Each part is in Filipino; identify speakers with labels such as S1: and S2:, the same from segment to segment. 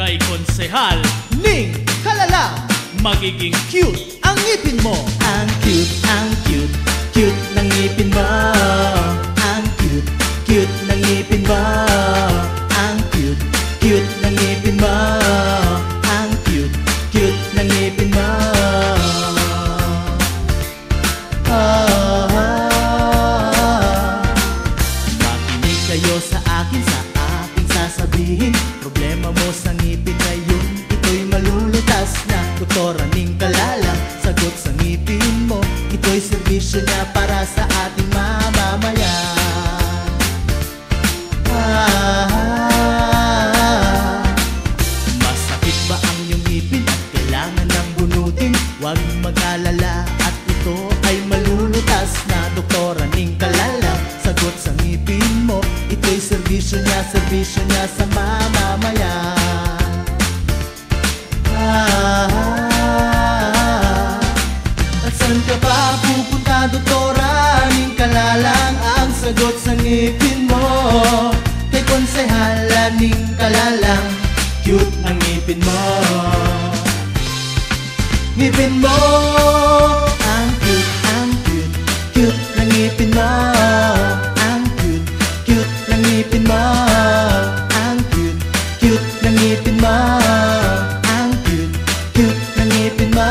S1: kay Konsehal
S2: Ning Kalala,
S1: magiging cute
S2: ang ngipin mo.
S3: Ang cute, cute ng ngipin mo. Ang cute ng ngipin mo. Ang cute ng ngipin mo. Ang cute ng ngipin mo. Makinig kayo sa akin sasabihin. Problema mo sa ngipin ngayon, ito'y malulutas na. Doktora Ning Kalala, sagot sa ngipin mo. Ito'y serbisyo niya para sa ating mamamayan. Masakit ba ang iyong ngipin at kailangan ng bunutin? Huwag mag-alala at ito ay malulutas na. Doktora Ning Kalala, sagot sa ngipin mo. Ito'y serbisyo niya sa mamamayan. At saan ka ba pupunta, Doktora Ning Kalala? Ang sagot sa ngipin mo. Kay Konsehal Ning Kalala, cute ang ngipin mo. Ngipin mo, ang cute ng ngipin mo. Ang cute ng ngipin mo. Ang cute ng ngipin mo. Ang cute ng ngipin mo.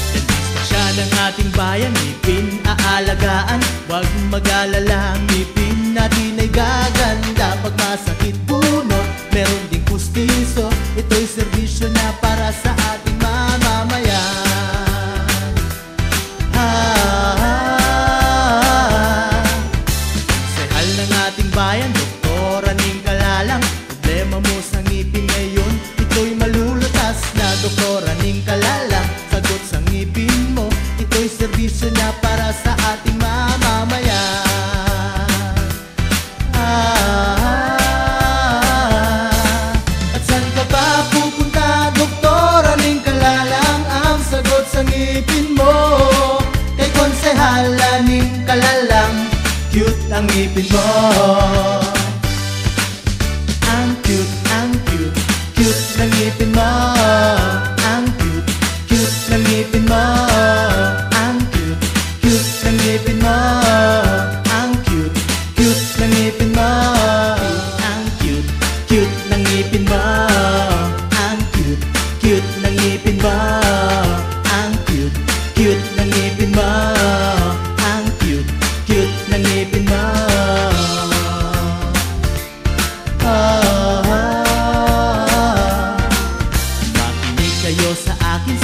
S3: Dentista siya ng ating bayan, ngipin aalagaan. Huwag mag-alala, ngipin natin ay gaganda. Pag masakit puno, meron ding pustiso. Ito'y serbisyo na para sa ating mamamayan. Konsehal ng ating bayan, Doktora Ning Kalala. Problema mo sa ngipin ngayon, ito'y malulutas na. Doktora Ning Kalala, sagot sa ngipin mo. Ito'y serbisyo niya para sa ating mamamayan. At saan ka ba pupunta, Doktora Ning Kalala? Ang sagot sa ngipin mo. Kay Konsehal Ning Kalala, cute ang ngipin mo. Ang cute ng ngipin mo. Ang cute ng ngipin mo. Ang cute ng ngipin mo. Ang cute ng ngipin mo. Ang cute ng ngipin mo. Ang cute ng ngipin mo. Ang cute ng ngipin mo. Ang cute ng ngipin mo. Makinig kayo sa akin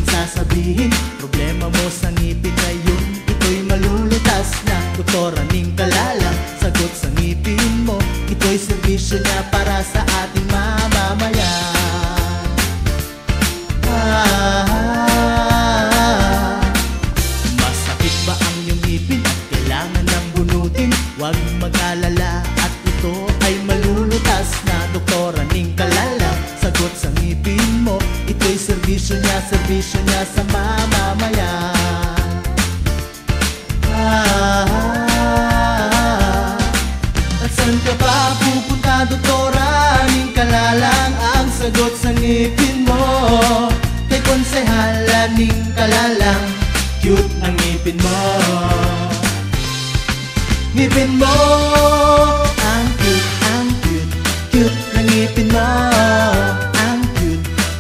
S3: sasabihin. Problema mo sa ngipin ngayon, ito'y malulutas na. Doktora Ning Kalala, sagot sa ngipin mo. Ito'y serbisyo niya para sa ating mamamayan. Masakit ba ang iyong ngipin at kailangan ng bunutin? Huwag mag-alala at ito ay malulutas na. Doktora Ning Kalala, sagot sa ngipin mo. Ito'y serbisyo niya sa mamamayan. At saan ka ba pupunta, Doktora Ning Kalala? Ang sagot sa ngipin mo. Kay Konsehal Ning Kalala, cute ang ngipin mo. Ngipin mo, ang cute ng ngipin mo. Ang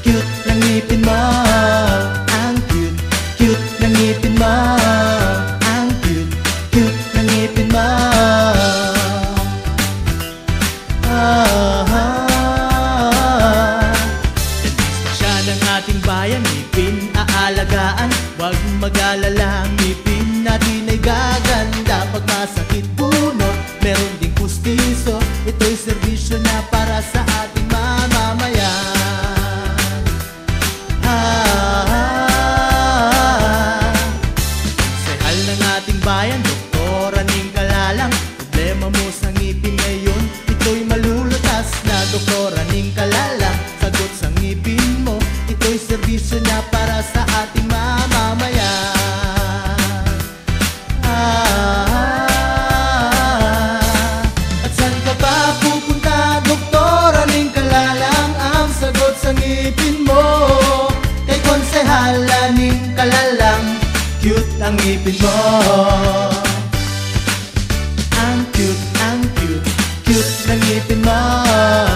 S3: cute ng ngipin mo. Ang cute ng ngipin mo. Ang cute ng ngipin mo. Dentista siya ng ating bayan, ngipin aalagaan. Huwag mag-alala, ngipin natin ay gaganda. Pag masakit puno, meron ding pustiso. Ito'y serbisyo na para sa ating mamamayan. Konsehal ng ating bayan, Doktora Ning Kalala. Problema mo sa ngipin ngayon, ito'y malulutas na. Doktora Ning Kalala, sagot sa ngipin mo. Ito'y serbisyo na para sa ating mamamayan. ang ngipin mo. Ang cute ng ngipin mo.